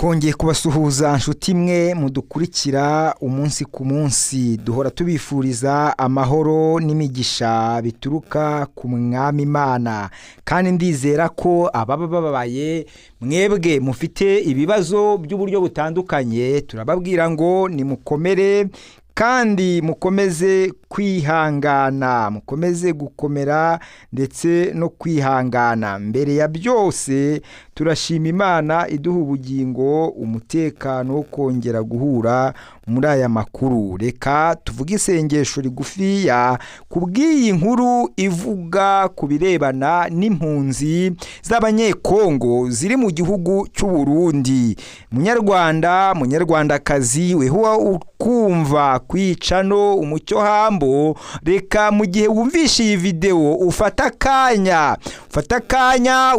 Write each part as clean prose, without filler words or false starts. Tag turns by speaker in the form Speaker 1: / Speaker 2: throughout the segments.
Speaker 1: twongeye kubasuhuza nshuti mwe mudukurikira umunsi ku munsi duhora tubifuriza amahoro n'imigisha bituruka ku mwami Imana kandi ndizera ko ababa babaye mwebwe mufite ibibazo by'uburyo butandukanye turababwira ngo nimukomere kandi mukomeze kwihangana mukomeze gukomera ndetse no kwihangana mbere ya byose turashima Imana iduha ubugingo umutekano wo kongera guhura muri aya makuru reka tuvuge isengesho rigufiya kubw'iyi nkuru ivuga kubirebana n'impunzi z'abanyekongo ziri mu gihugu cy'u Burundi munyarwandakazi weho ukumva kwicano umucyo hambo reka mu gihe wumvisha iyi video ufata akanya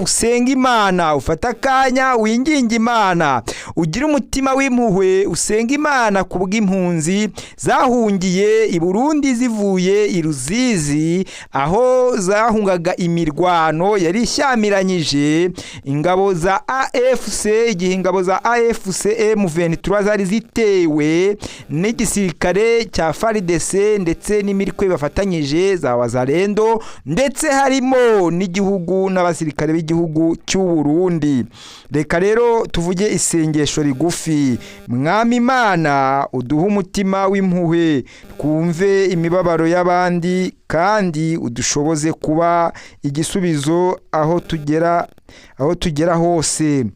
Speaker 1: usenga Imana ufata akanya winginga Imana ugira umutima w'impuhwe usenga Imana kubw'impunzi zahungiye i Burundi zivuye i Ruzizi aho zahungaga imirwano yari ishyamiranyije ingabo za AFC igihe ingabo za AFC M23 zari zitewe n'igisirikare cya FARDC ndetse n'imirikwe bafatanyije za Wazalendo ndetse harimo n'igihugu n'abasirikare b'igihugu cy'u Burundi reka rero tuvuge isengesho rigufi mwami Imana uduha umutima w'impuhwe twumve imibabaro y'abandi kandi udushoboze kuba igisubizo aho tugera hose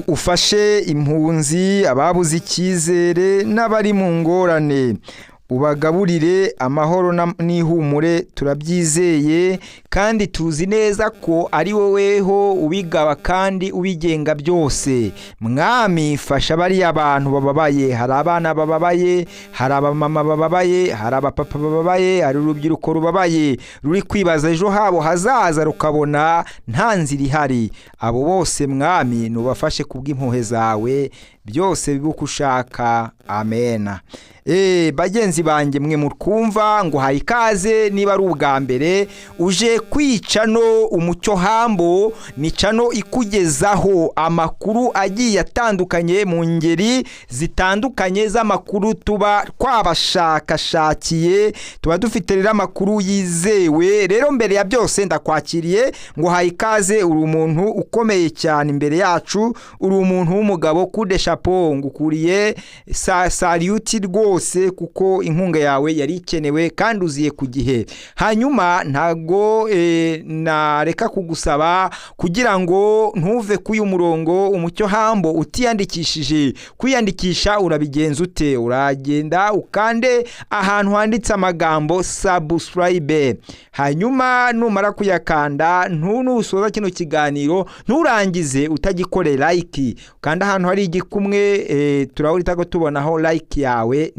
Speaker 1: ufashe impunzi ababuze icyizere n'abari mu ngorane ubagaburire amahoro n'ihumure turabyizeye kandi tuzi neza ko ari woweho ubigaba kandi ubigenga byose mwami fasha bari abantu bababaye hari abana bababaye hari abamama bababaye hari abapapa bababaye hari urubyiruko rubabaye ruri kwibaza ejo habo hazaza rukabona nta nzira ihari abo bose mwami nubafashe kubw'impuhwe zawe byose bibuka ushaka amena bagenzi banjye mwe mukumva ngo hayi ikaze niba ari ubwa mbere uje kwicano umucyo hambo ni cano ikugezaho amakuru agiye atandukanye mu ngeri zitandukanye z'amakuru tuba twabashakashakiye tuba dufite rero amakuru yizewe rero mbere ya byose ndakwakiriye ngo hayi ikaze uri umuntu ukomeye cyane imbere yacu uri umuntu w'umugabo kude chapeau ngukuriye salute rwose kuko inkunga yawe yari ikenewe kandi uziye ku gihe hanyuma ntago nareka kugusaba kugira ngo ntuve kuyu murongo umucyo hambo utiyandikishije kwiyandikisha urabigenza ute uragenda ukande ahantu handitse amagambo subscribe hanyuma numara kuyakanda ntunusoza kino kiganiro nturangize utagikore like kandi ahantu hari igikumwe turahurita ko tubonaho like yawe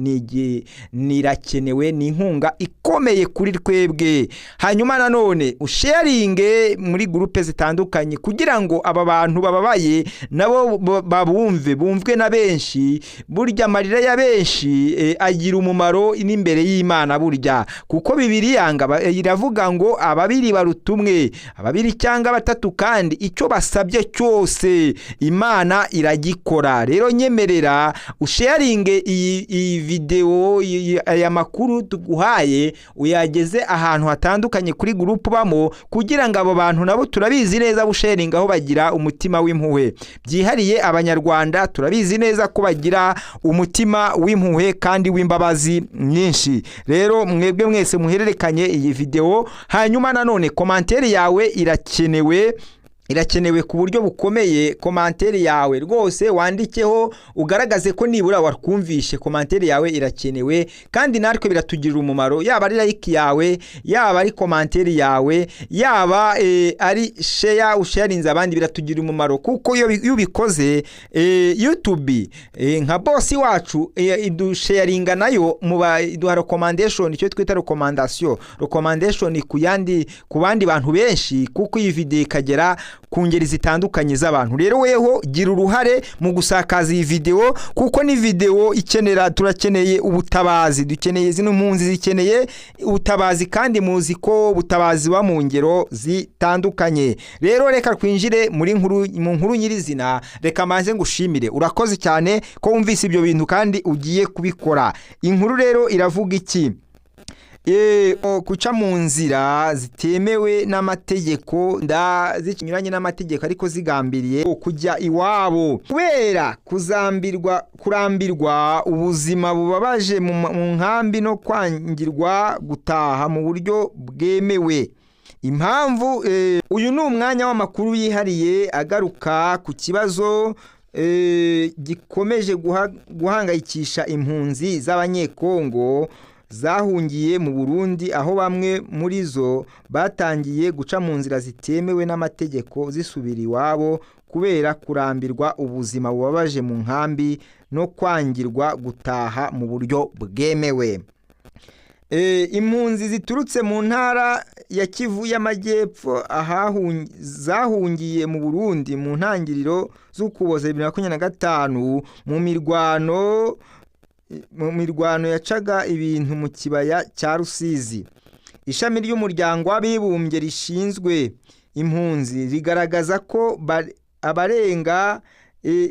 Speaker 1: nirakenewe ni inkunga ikomeye kuri twebwe hanyuma nanone usharinge muri groupe zitandukanye kugira ngo aba bantu bababaye nabo bumvwe na benshi burya amarira ya benshi agira umumaro n'imbere y'Imana burya kuko Bibiliya iravuga ngo ababiri barutumwe ababiri cyangwa batatu kandi icyo basabye cyose Imana iragikora rero nyemerera usharinge iyi video aya makuru tuguhaye uyageze ahantu hatandukanye kuri group bamo kugira ngo abo bantu nabo turabizi neza busharinga aho bagira umutima w'impuhwe byihariye abanyarwanda turabizi neza ko bagira umutima w'impuhwe kandi w'imbabazi nyinshi rero mwebwe mwese muhererekanye iyi video hanyuma nanone commentaire yawe irakenewe ku buryo bukomeye commentaire yawe rwose wandikeho ugaragaze ko nibura warkumvishe commentaire yawe irakenewe kandi natwe biratugirira umumaro yaba ari like yawe yaba ari commentaire yawe yaba ari share usharinze abandi biratugirira umumaro kuko iyo ubikoze YouTube nka boss wacu idusharinga nayo iduha recommendation icyo twita recommendation ku bandi bantu benshi kuko iyi video ikagera ku ngeri zitandukanye z'abantu. Rero weho gira uruhare mu gusakaza iyi video, kuko ni video turakeneye ubutabazi, dukeneye zino mpunzi zikeneye ubutabazi, kandi muzi ko ubutabazi ba mu ngero zitandukanye. Rero reka twinjire mu nkuru nyirizina. Reka manze ngushimire, urakoze cyane ko wumvise ibyo bintu kandi ugiye kubikora. Inkuru rero iravuga iki? Kuca mu nzira zitemewe n'amategeko, zikinyuranye n'amategeko ariko zigambiriye kujya iwabo kubera kurambirwa ubuzima bubabaje mu nkambi no kwangirwa gutaha mu buryo bwemewe. Impamvu uyu ni umwanya w'amakuru yihariye agaruka ku kibazo gikomeje guhangayikisha impunzi z'abanyekongo zahungiye mu Burundi, aho bamwe muri zo batangiye guca mu nzira zitemewe n'amategeko zisubira iwabo kubera kurambirwa ubuzima bubabaje mu nkambi no kwangirwa gutaha mu buryo bwemewe. Impunzi ziturutse mu ntara ya Kivu y'Amajyepfo zahungiye mu Burundi mu ntangiriro z'Ukuboza 2025 mu mirwano yacaga ibintu mu kibaya cya Rusizi. Ishami ry'umuryango w'abibumbye rishinzwe impunzi rigaragaza ko abarenga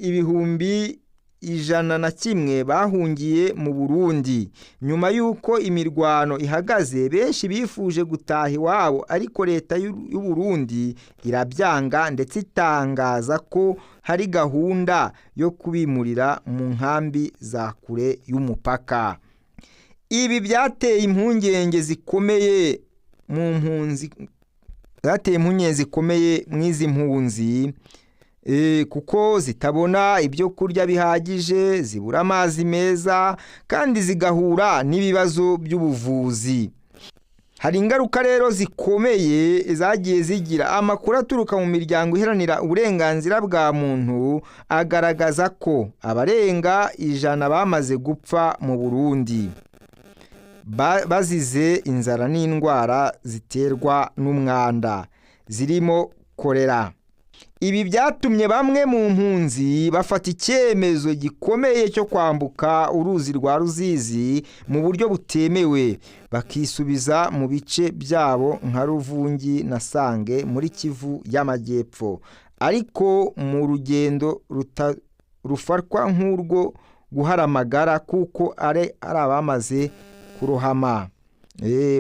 Speaker 1: ibihumbi 101 bahungiye mu Burundi nyuma y'uko imirwano ihagaze. Benshi bifuje gutaha iwabo, ariko leta y'u Burundi irabyanga ndetse itangaza ko hari gahunda yo kubimurira mu nkambi za kure y'umupaka. Ibi byateye impungenge zikomeye mw'izi mpunzi, kuko zitabona ibyo kurya bihagije, zibura amazi meza, kandi zigahura n'ibibazo by'ubuvuzi. Hari ingaruka rero zikomeye zagiye zigira. Amakuru aturuka mu miryango iharanira uburenganzira bwa muntu agaragaza ko abarenga 100 bamaze gupfa mu Burundi bazize inzara n'indwara ziterwa n'umwanda zirimo kolera. Ibi byatumye bamwe mu mpunzi bafata icyemezo gikomeye cyo kwambuka uruzi rwa Ruzizi mu buryo butemewe, bakisubiza mu bice byabo nka Ruvungi na Sange muri Kivu y'Amajyepfo. Ariko mu rugendo rufatwa nk'urwo guharamagara, kuko ari abamaze kurohama.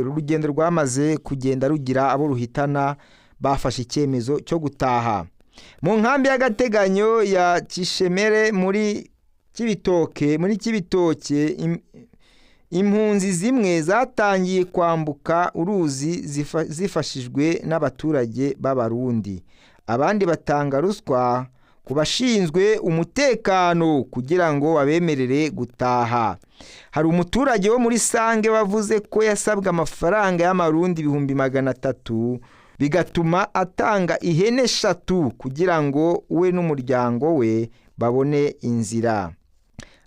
Speaker 1: Urugendo rwamaze kugenda rugira abo ruhitana, bafashe icyemezo cyo gutaha. Mu nkambi y'agateganyo ya Kishemere muri Kibitoke impunzi zimwe zatangiye kwambuka uruzi zifashijwe n'abaturage b'Abarundi. Abandi batanga ruswa ku bashinzwe umutekano kugira ngo babemerere gutaha. Hari umuturage wo muri Sange wavuze ko yasabwe amafaranga y'Amarundi 300, bigatuma atanga ihene 3 kugira ngo we n'umuryango we babone inzira.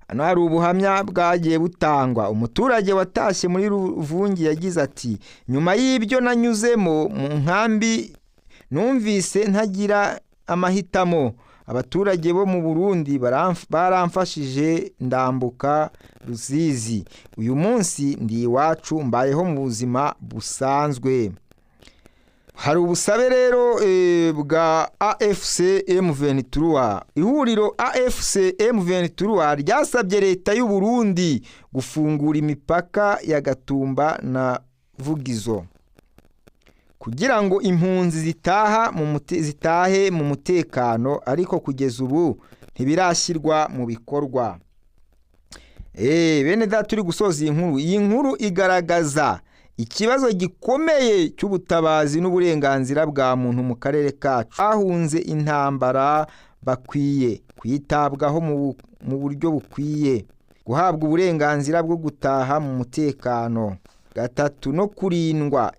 Speaker 1: Hano hari ubuhamya bwagiye butangwa. Umuturage watashye muri Ruvungi yagize ati: nyuma y'ibyo nanyuzemo mu nkambi numvise ntagira amahitamo. Abaturage bo mu Burundi baramfashije ndambuka Rusizi. Uyu munsi ndi iwacu, mbayeho mu buzima busanzwe. Hari ubusabe rero bwa AFC M23. Ihuriro AFC M23 ryasabye leta y'u Burundi gufungura imipaka ya Gatumba na Vugizo kugira ngo impunzi zitahe mu mutekano, ariko kugeza ubu ntibirashyirwa mu bikorwa. Bene data turi gusoza iyi nkuru igaragaza ikibazo gikomeye cy'ubutabazi n'uburenganzira bwa muntu mu karere kacu. Ahunze intambara bakwiye kwitabwaho mu buryo bukwiye, guhabwa uburenganzira bwo gutaha mu mutekano. 3, no kurindwa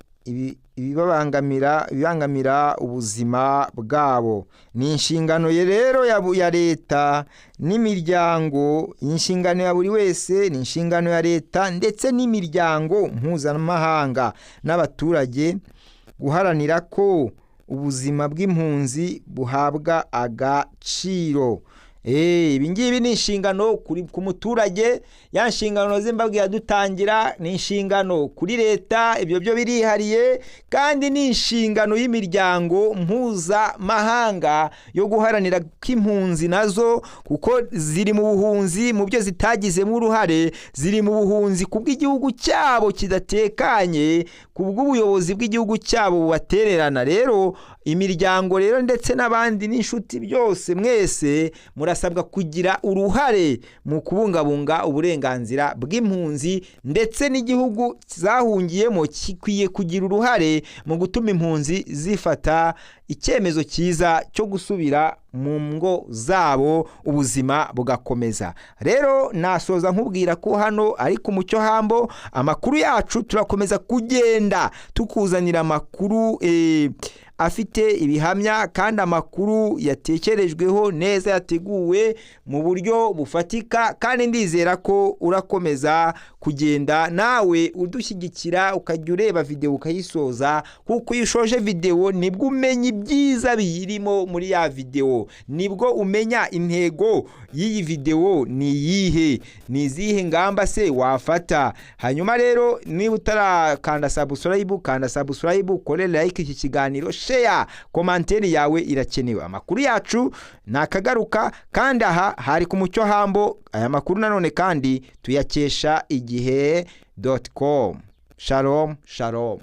Speaker 1: ibibangamira ubuzima bwabo. Ni inshingano rero ya leta n'imiryango, inshingano ya buri wese, ni inshingano ya leta ndetse n'imiryango mpuzamahanga n'abaturage guharanira ko ubuzima bw'impunzi buhabwa agaciro. Ibi ngibi ni inshingano ku muturage, ya nshingano zimbabwira dutangira, ni inshingano kuri leta, ibyo byo birihariye, kandi ni inshingano y'imiryango mpuzamahanga yo guharanira ko impunzi nazo, kuko ziri mu buhunzi, mu byo zitagizemo uruhare, ziri mu buhunzi kubw'igihugu cyabo kidatekanye, kubw'ubuyobozi bw'igihugu cyabo bubatererana. Rero imiryango rero ndetse n'abandi n'inshuti byose mwese murasabwa kugira uruhare mu kubungabunga uburenganzira bw'impunzi, ndetse n'igihugu zahungiyemo kikwiye kugira uruhare mu gutuma impunzi zifata icyemezo cyiza cyo gusubira mu ngo zabo, ubuzima bugakomeza. Rero nasoza nkubwira ko hano ari ku Mucyo Hambo, amakuru yacu turakomeza kugenda tukuzanira amakuru afite ibihamya, kandi amakuru yatekerejweho neza, yateguwe mu buryo bufatika, kandi ndizera ko urakomeza kugenda nawe udushyigikira, ukajya ureba video ukayisoza, kuko iyo ushoje video nibwo umenya ibyiza biyirimo muri ya video, nibwo umenya intego y'iyi video ni iyihe, ni izihe ngamba se wafata. Hanyuma rero niba utarakanda subscribe, kanda subscribe, ukore like iki kiganiro, share, komanteri yawe irakenewe. Amakuru yacu nakagaruka, kandi aha hari ku Mucyo Hambo. Aya makuru nanone kandi tuyakesha igihe.com. Shalom, shalom.